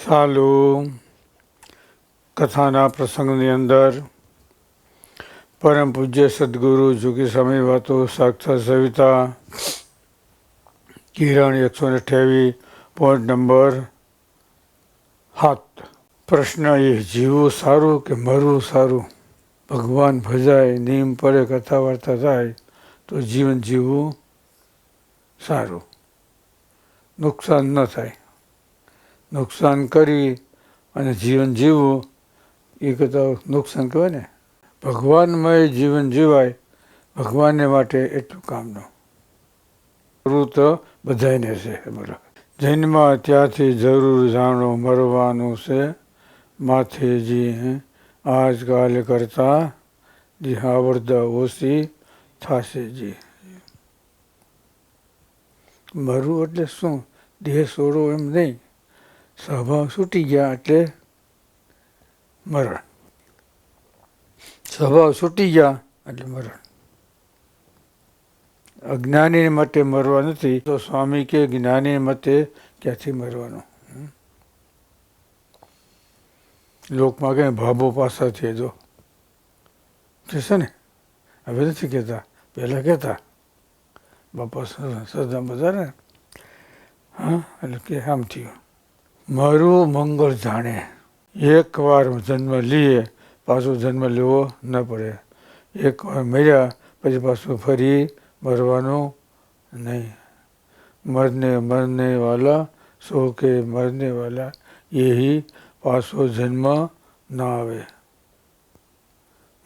ચાલુ કથાના પ્રસંગની અંદર પરમ પૂજ્ય સદગુરુ જોગી સ્વામી વાતો સાક્ષાત સવિતા કિરણ 128 પોઈન્ટ નંબર 7. પ્રશ્ન એ, જીવવું સારું કે મરવું સારું? ભગવાન ભજાય, નિયમ પડે, કથા વાર્તા થાય તો જીવન જીવવું સારું, નુકસાન ન થાય. નુકસાન કરી અને જીવન જીવવું એ કરતાં નુકસાન કહેવાય ને. ભગવાનમય જીવન જીવાય, ભગવાનને માટે એટલું કામનું. જરૂર તો બધાને છે. બરાબર. જન્મ ત્યાંથી જરૂર જાણો મરવાનું છે માથેજી, આજકાલ કરતા જી આવડતા ઓછી થશે જી. મરવું એટલે શું? દેહ છોડો એમ નહીં. સ્વભાવ છૂટી ગયા એટલે મરણ. સ્વભાવ છૂટી ગયા એટલે મરણ. અજ્ઞાની મતે મરવા નથી, તો સ્વામી કે જ્ઞાની મતે ક્યાંથી મરવાનું? લોકમાં કે ભાભો પાસા છે જો છે ને, હવે નથી કહેતા, પહેલાં કહેતા બાપા સદા બધા ને. હા, એટલે કે આમ થયું. મારું મંગળ જાણે. એક વાર જન્મ લઈએ પાછો જન્મ લેવો ન પડે. એક વાર મર્યા પછી પાછું ફરી મરવાનું નહીં. મરને વાલા સો કે મરને વાલા યહી પાછો જન્મ ના આવે.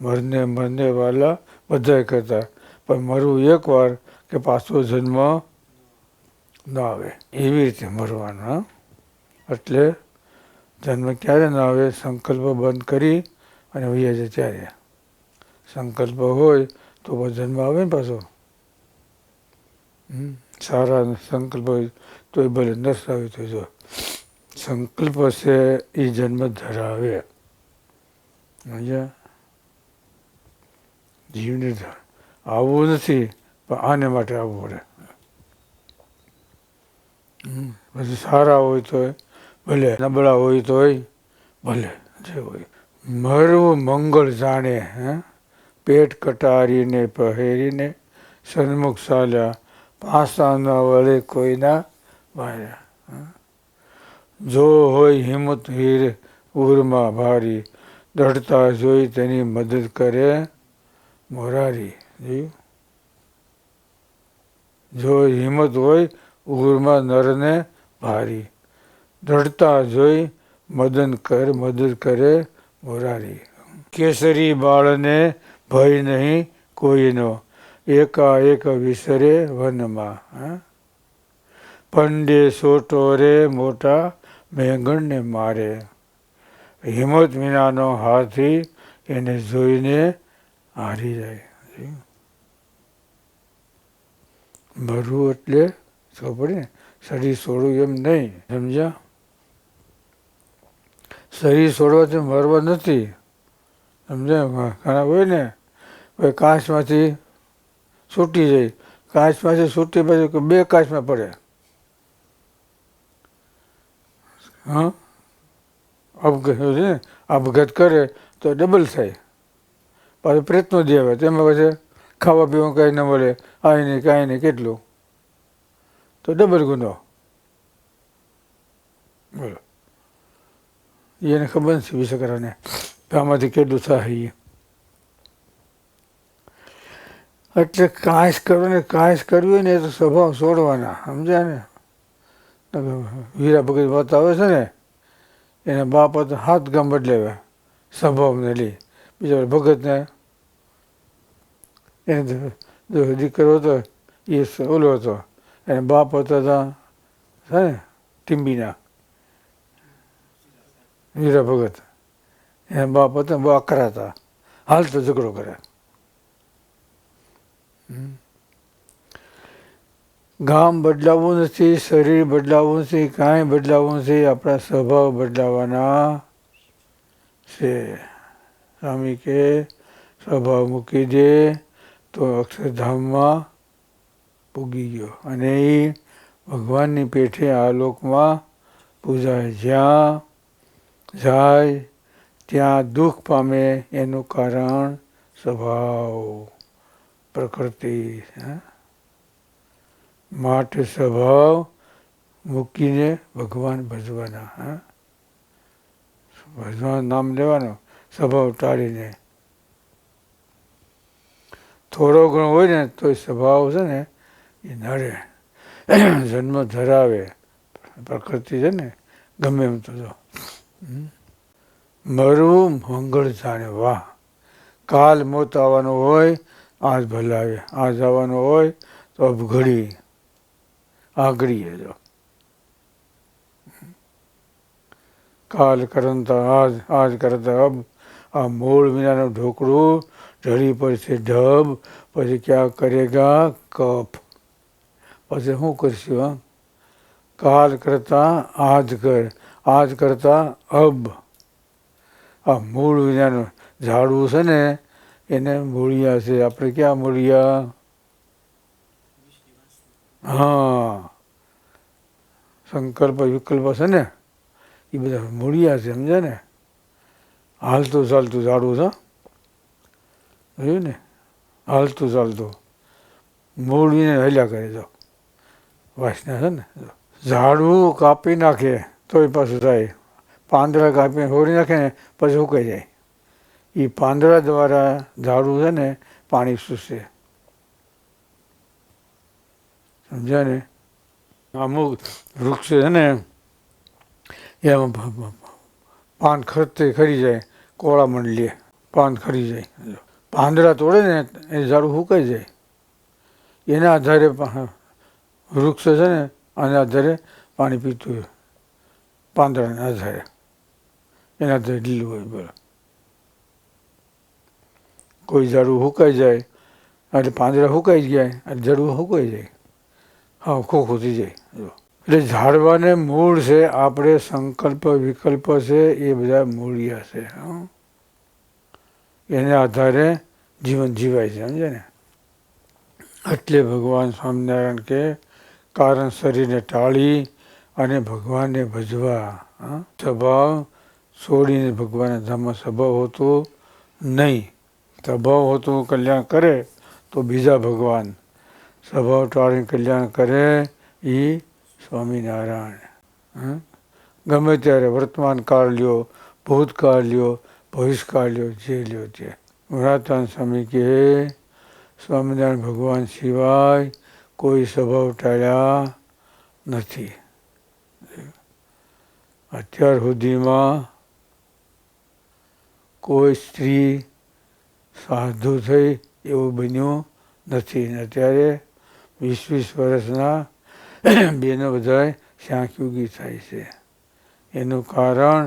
મરને વાલા બધા કરતા, પણ મરવું એક વાર કે પાછો જન્મ ના આવે એવી રીતે મરવાનું. એટલે જન્મ ક્યારે ના આવે? સંકલ્પ બંધ કરી અને વૈયા જાય ત્યારે. સંકલ્પ હોય તો જન્મ આવે ને પાછો. સારા સંકલ્પ હોય તો એ ભલે નસ આવે તો જો સંકલ્પ છે એ જન્મ ધરાવે. જીવને આવવું નથી પણ આને માટે આવવું પડે. પછી સારા હોય તો ભલે, નબળા હોય તોય ભલે, જે હોય. મરવું મંગળ જાણે. પેટ કટારીને પહેરીને સન્મુખ ચાલ્યા, પાસા ન વળે કોઈના વાર્યા. જો હોય હિંમત વીર ઉરમાં ભારી, દઢતા જોઈ તેની મદદ કરે મોરારી. જો હિંમત હોય ઉરમાં નરને ભારી, દઢતા જોઈ મદદ કરે મોરારી. કેસરી બાળને ભય નહીં કોઈનો, એકાએક વિસરે વનમાં. પંડે સોટોરે મોટા મેંગણને મારે, હિંમત વિનાનો હાથી એને જોઈને હારી જાય. મરવું એટલે ખબર પડે ને, શરીર છોડવું એમ નહીં. સમજ્યા? શરીર છોડવાથી મરવા નથી. સમજ્યા? ઘણા હોય ને કાચમાંથી છૂટી જાય, કાચમાંથી છૂટી પછી બે કાચમાં પડે. હા, આપઘાત કરે તો ડબલ થાય. પાછું પ્રયત્નો જ આવે, તેમાં પછી ખાવા પીવાનું કાંઈ ન મળે, આય નહીં કાંઈ નહીં, કેટલું તો ડબલ ગુનો. બોલો, એને ખબર નથી વિષકરાને આમાંથી કેટલું થાય. એટલે કાંઈ કરવી હોય ને એ તો સ્વભાવ છોડવાના. સમજ્યા ને? વીરા ભગત વાત આવે છે ને, એના બાપ તો 7 ગામ બદલાવ્યા સ્વભાવને લઈ. બીજા ભગતને એને દીકરો હતો એ ઓલો હતો, એના બાપ હતા છે ને ટીંબીના વીરા ભગત. એના બાપ હતા બહુ આકરા હતા, હાલ તો ઝઘડો કરે. ગામ બદલાવવું નથી, શરીર બદલાવવું નથી, કાંઈ બદલાવવું નથી, આપણા સ્વભાવ બદલાવાના છે. સ્વામી કે સ્વભાવ મૂકી દે તો અક્ષરધામમાં પૂગી ગયો. અને એ ભગવાનની પેઠે આ લોકમાં પૂજાય. જ્યાં જાય ત્યાં દુઃખ પામે એનું કારણ સ્વભાવ પ્રકૃતિ. માટે સ્વભાવ મૂકીને ભગવાન ભજવાના. ભગવાન નામ લેવાનું, સ્વભાવ ટાળીને. થોડો ઘણો હોય ને તો એ સ્વભાવ છે ને એ નડે, જન્મ ધરાવે. પ્રકૃતિ છે ને ગમે એમ તો મરવું મંગળ જાણે. વાહ, કાલ મોત આવવાનો હોય આજ ભલાવે, આજ આવવાનો હોય તો અબઘડી આગળીએ જો. કાલ કરતા આજ, આજ કરતા અબ. આ મૂળ વિનાનું ઢોકળું ઢળી પડશે ઢબ, પછી ક્યાં કરેગા કફ. પછી શું કરશું? કાલ કરતા આજ કર, આજ કરતા અબ. આ મૂળ વિનાનું ઝાડવું છે ને એને મૂળિયા છે. આપણે ક્યાં મૂળિયા? હા, સંકલ્પ વિકલ્પ છે ને એ બધા મૂળિયા છે, સમજે ને. હાલતું ચાલતું ઝાડવું છે, જોયું ને, હાલતું ચાલતું મૂળ વિને હલ્યા કરે. જો વાસના છે ને, ઝાડવું કાપી નાખે તોય પાછું થાય. પાંદડા કાપીને હોરી નાખે ને પછી સુકાઈ જાય. એ પાંદડા દ્વારા ઝાડવું છે ને પાણી શોષે, સમજ્યા ને. અમુક વૃક્ષ છે ને એમાં પાન ખરતે ખરી જાય, કોળા મંડલીએ પાન ખરી જાય. પાંદડા તોડે ને એ ઝાડું સુકાઈ જાય. એના આધારે વૃક્ષ છે ને આના આધારે પાણી પીતું હોય, પાંદડાના આધારે. એના આધારે ઢીલું હોય. બોલો, કોઈ ઝાડું સુકાઈ જાય એટલે પાંદડા સુકાઈ ગયા એટલે ઝાડવું સુકાઈ જાય, હા ખોખું થઈ જાય. એટલે ઝાડવાને મૂળ છે આપણે સંકલ્પ વિકલ્પ છે એ બધા મૂળિયા છે. એને આધારે જીવન જીવાય છે, સમજે ને. એટલે ભગવાન સ્વામિનારાયણ કે કારણ શરીરને ટાળી અને ભગવાનને ભજવા. સ્વભાવ છોડીને ભગવાનના ધામમાં સ્વભાવ હોતો નહીં. સ્વભાવ હોતું કલ્યાણ કરે તો બીજા ભગવાન, સ્વભાવ ટાળીને કલ્યાણ કરે એ સ્વામિનારાયણ. ગમે ત્યારે વર્તમાન કાળ લ્યો, ભૂતકાળ લ્યો, ભવિષ્યકાળ લ્યો, જે લ્યો તે. વરાતાન સ્વામી કહે સ્વામિનારાયણ ભગવાન સિવાય કોઈ સ્વભાવ ટાળ્યા નથી. અત્યાર સુધીમાં કોઈ સ્ત્રી સાધુ થઈ એવું બન્યું નથી. ને અત્યારે 20-20 વર્ષના બેનો બધા શાંકયુગી થાય છે. એનું કારણ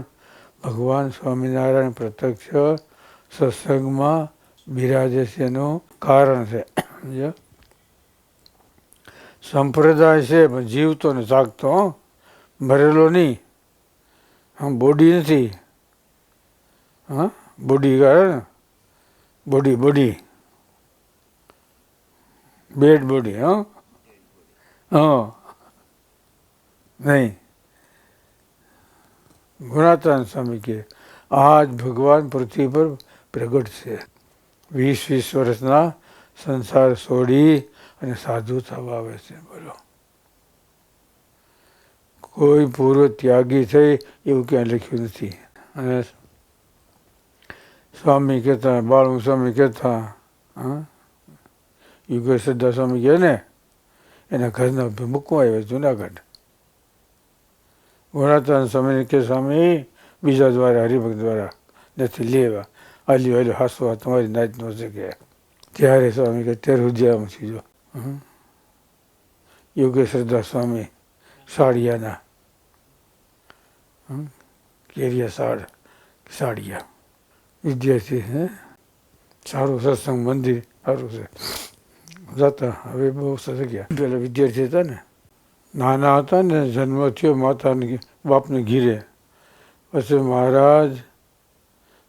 ભગવાન સ્વામિનારાયણ પ્રત્યક્ષ સત્સંગમાં બિરાજે છે એનું કારણ છે. સંપ્રદાય છે પણ જીવતો ને જાગતો, મરેલો નહીં. બોડી નથી. હા, બોડી કરે ને, બોડી બોડી બેડ બોડી. હા નહીં. ગુણાત્રાન સ્વામી કે આજ ભગવાન પૃથ્વી પર પ્રગટ છે. 20-20 વર્ષના સંસાર છોડી અને સાધુ થવા આવે છે. બોલો, કોઈ પૂર્વ ત્યાગી થઈ એવું ક્યાંય લખ્યું નથી. અને સ્વામી કહેતા, બાળમુખ સ્વામી કહેતા, યુગેશ શ્રદ્ધા સ્વામી કહે ને એના ઘરના મૂકવા આવ્યા જુનાગઢ. ગુણાત્રાન સ્વામીને કે સ્વામી બીજા દ્વારા હરિભક્ત દ્વારા નથી લેવા, હાલ્યો હાલ્યો હાસવા તમારી નાતનો છે કે. ત્યારે સ્વામી કે તેર ઉદ્યામ છું. જો યોગેશ શ્રદ્ધા સ્વામી સાડિયાના, કેરિયા સાડિયા વિદ્યાર્થી. સારું સત્સંગ મંદિર સારું છે. જતા હવે બહુ થઈ ગયા. પેલા વિદ્યાર્થી હતા ને, નાના હતા ને જન્મ થયો માતાને બાપને ઘીરે. પછી મહારાજ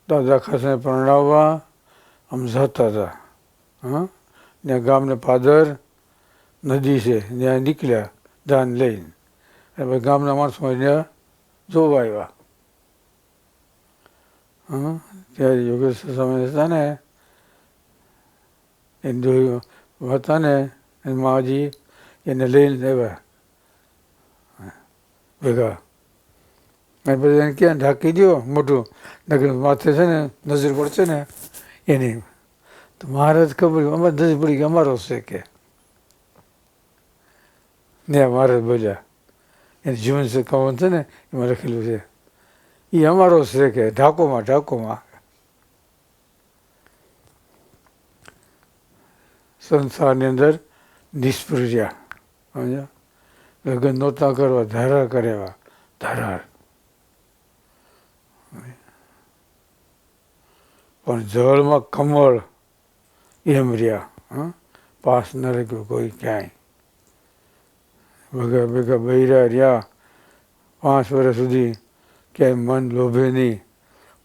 દાદા ખાસને પરણાવવા આમ જતા હતા. ત્યાં ગામને પાદર નદી છે ત્યાં નીકળ્યા ધાન લઈને. અને ગામના માણસો ત્યાં જોવા આવ્યા. ત્યારે યોગેશ્વર સ્વામી હતા ને એ જોયું હતા ને એ માજી એને લઈને આવ્યા ભેગા. અને પછી એને ક્યાં ઢાંકી દો મોટું નગર માથે છે ને નજર પડશે ને એની. તો મહારાજ ખબર અમારે નજર પડી કે અમારો છે કે ને મહારાજ બોલ્યા એને જીવન છે કવન છે ને એમાં લખેલું છે એ અમારો છે કે ઢાકોમાં ઢાકોમાં. સંસારની અંદર નિષ્ફળ રહ્યા સમજ્યા. લગ્ન નહોતા કરવા ધારા કર્યા ધારાર. પણ જળમાં કમળ એમ રહ્યા પાસ ન રાખ્યું કોઈ ક્યાંય. ભેગા ભેગા બૈરા રહ્યા 5 વર્ષ સુધી ક્યાંય મન લોભે નહીં.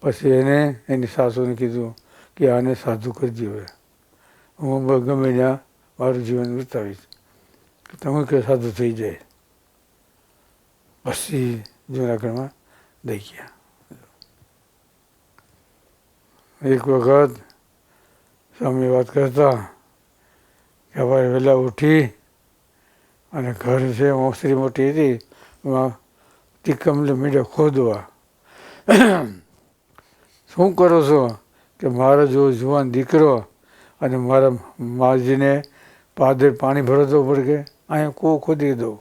પછી એને એની સાસુને કીધું કે આને સાધુ કરી દો હવે હું ગમે ત્યાં મારું જીવન વિતાવીશ તમે કે સાધુ થઈ જાય. પછી જૂનાગઢમાં દઈ ગયા. એક વખત સ્વામી વાત કરતા કે સવારે વહેલા ઉઠી અને ઘર છે મોસરી મોટી હતી એમાં ટીકમલે મીડે ખોદવા. શું કરો છો કે મારા જો જુવાન દીકરો અને મારા માજીને પાદર પાણી ભરતો પડે કે અહીંયા કો ખોદી દો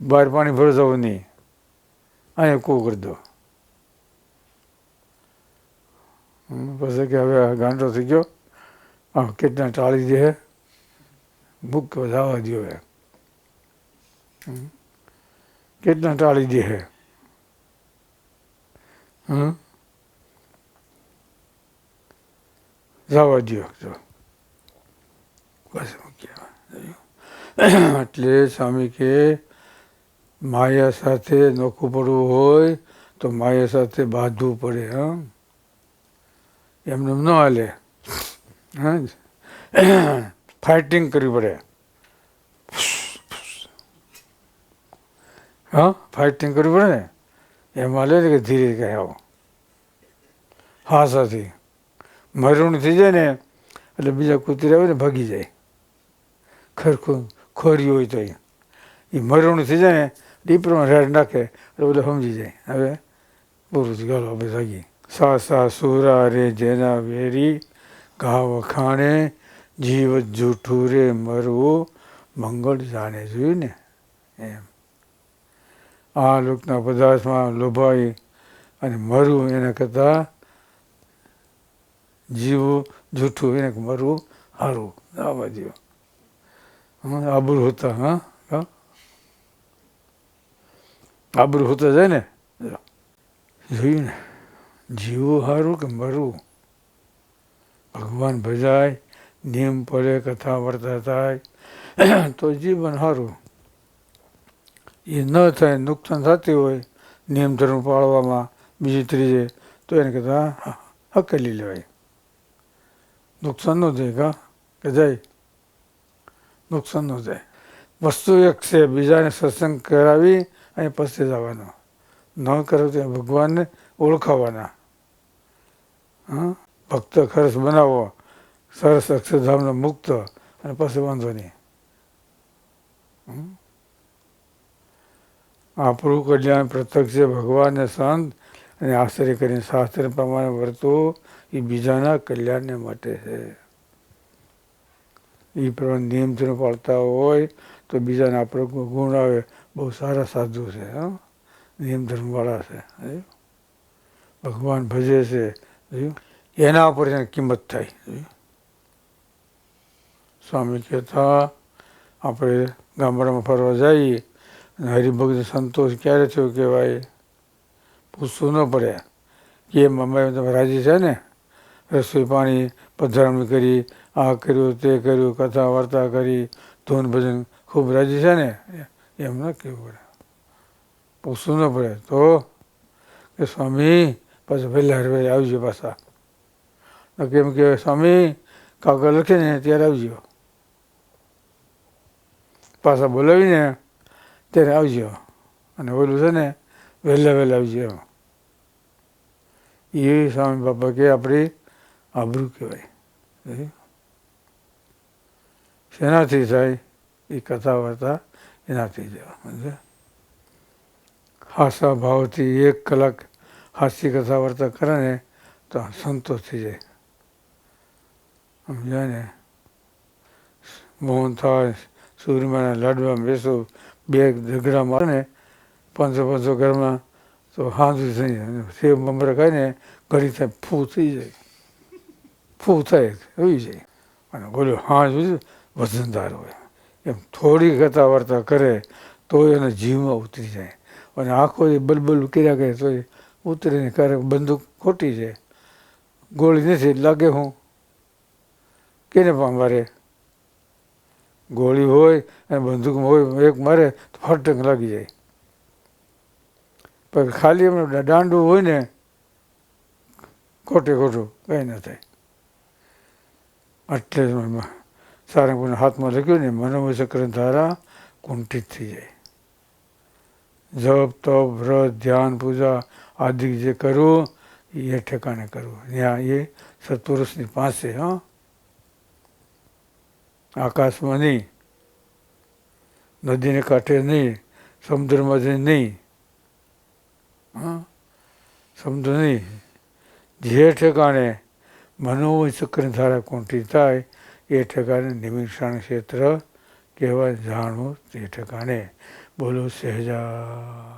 બહાર પાણી ભરતો નહીં અહીંયા કો કરી દો. પછી કે હવે ગાંડો થઈ ગયો આમ કેટલા ટાળી દે બુક જવા દો હે કેટલા ટાળી દે હે જવા દો જો બસ એટલે સ્વામી કે માયા સાથે નોખું પડવું હોય તો માયા સાથે બાંધવું પડે. એમને ન હાલે ફાઇટિંગ કરવી પડે. ફાઇટિંગ કરવી પડે ને એમાં હાલે કે ધીરે કહે આવો હા સાથી મરણ થઈ જાય ને એટલે બીજા કૂતરા આવે ને ભાગી જાય. ખરખું ખોરી હોય તો એ મરણ થઈ જાય ને દીપડામાં રેડ નાખે એટલે બધા સમજી જાય હવે પૂરું થયું ગાલો આપણે જાગી. સાસા સુરા રે જેના વેરી ઘા વખાણે જીવ જૂઠું રે મરવું મંગળ જાણે. જોયું ને એમ આ લોકના પદાર્થમાં લોભાઈ અને મરવું એના કરતાં જીવવું જૂઠું એને મરવું સારું. આવા જીવ આબરૂ હોતા આબરૂ હોતા જાય ને જોયું ને જીવવું સારું કે મરવું. ભગવાન ભજાય નિયમ પડે કથા વાર્તા થાય તો જીવન સારું. એ ન થાય નુકસાન થતી હોય નિયમ ધર્મ પાળવામાં બીજી ત્રીજે તો એને કહેતા હકેલી લેવાય. નુકસાન ન જાય કે જાય નુકસાન ન જાય. વસ્તુ એક છે બીજાને સત્સંગ કરાવી અને પછી જવાનો ન કરો તો ભગવાનને ઓળખાવાના. ભક્ત ખરસ બનાવો સરસ અક્ષરધામનો મુક્ત અને પછી વાંધો નહીં. આપણું કલ્યાણ પ્રત્યક્ષ છે ભગવાનને સંત અને આશ્રય કરીને શાસ્ત્ર પ્રમાણે વર્તવું એ બીજાના કલ્યાણને માટે છે. એ પ્રમાણે નિયમથી પાળતા હોય તો બીજાને આપણો ગુણ આવે બહુ સારા સાધુ છે નિયમ ધર્મવાળા છે ભગવાન ભજે છે એના ઉપર એની કિંમત થાય. સ્વામી કહેતા આપણે ગામડામાં ફરવા જઈએ અને હરિભક્ત સંતોષ ક્યારે થયો કહેવાય પૂછવું ન પડે કે એમ અમે તમે રાજી છે ને રસોઈ પાણી પધરામણી કરી આ કર્યું તે કર્યું કથા વાર્તા કરી ધૂન ભજન ખૂબ રાજી છે ને એમ ન કહેવું પડે પૂછવું ન પડે તો કે સ્વામી પાછા વહેલા હરવાઈ આવજો પાછા કેમ કે સ્વામી કાગળ લખે ને ત્યારે આવજો પાછા બોલાવીને ત્યારે આવજો અને ઓલું છે ને વહેલા આવજો એમ એ સ્વામી બાપા કે આપણી આબરૂ કહેવાય. શેનાથી થાય? એ કથા વાર્તા એનાથી જાય. સમજે? હાસા ભાવથી 1 કલાક હાસ્ય કથા વાર્તા કરે ને તો સંતોષ થઈ જાય. સમજાય ને? મોહન થાય, સૂર્યમાના લાડવામાં બેસો, 2 ઝઘડા મારે ને 500 ઘરમાં તો હાંજુ થઈ જાય. સેવ મમરા ખાય ને ઘડી થાય ફૂ થઈ જાય, ફૂ થાય હોઈ જાય. અને બોલો હાંજ વજનદાર હોય. એમ થોડી કથા વાર્તા કરે તો એના જીવમાં ઉતરી જાય. અને આખો એ બલબલ કર્યા કરે તો એ ઉતરીને ક્યારેક બંદૂક ખોટી જાય, ગોળી નથી લાગે હું કેને પણ મારે? ગોળી હોય અને બંદૂકમાં હોય, એક મારે તો ફટક લાગી જાય. પણ ખાલી એમને દાંડું હોય ને ખોટે ખોટું કંઈ ન થાય. એટલે સારંગપુરના હાથમાં લખ્યું ને મનોમચક્ર ધારા કુંઠિત થઈ જાય. જપ તપ વ્રત ધ્યાન પૂજા આદિ જે કરવું એ ઠેકાણે કરવું. ત્યાં એ સત્પુરુષની પાસે. આકાશમાં નહીં, નદીને કાંઠે નહીં, સમુદ્રમાં નહીં. સમુદ્ર નહીં, જે ઠેકાણે મનોચક્ર ધારા કુંઠી થાય એ ઠેકાણે નિમિષાણ ક્ષેત્ર કહેવાય. જાણવું તે ઠેકાણે. બોલો સહેજા.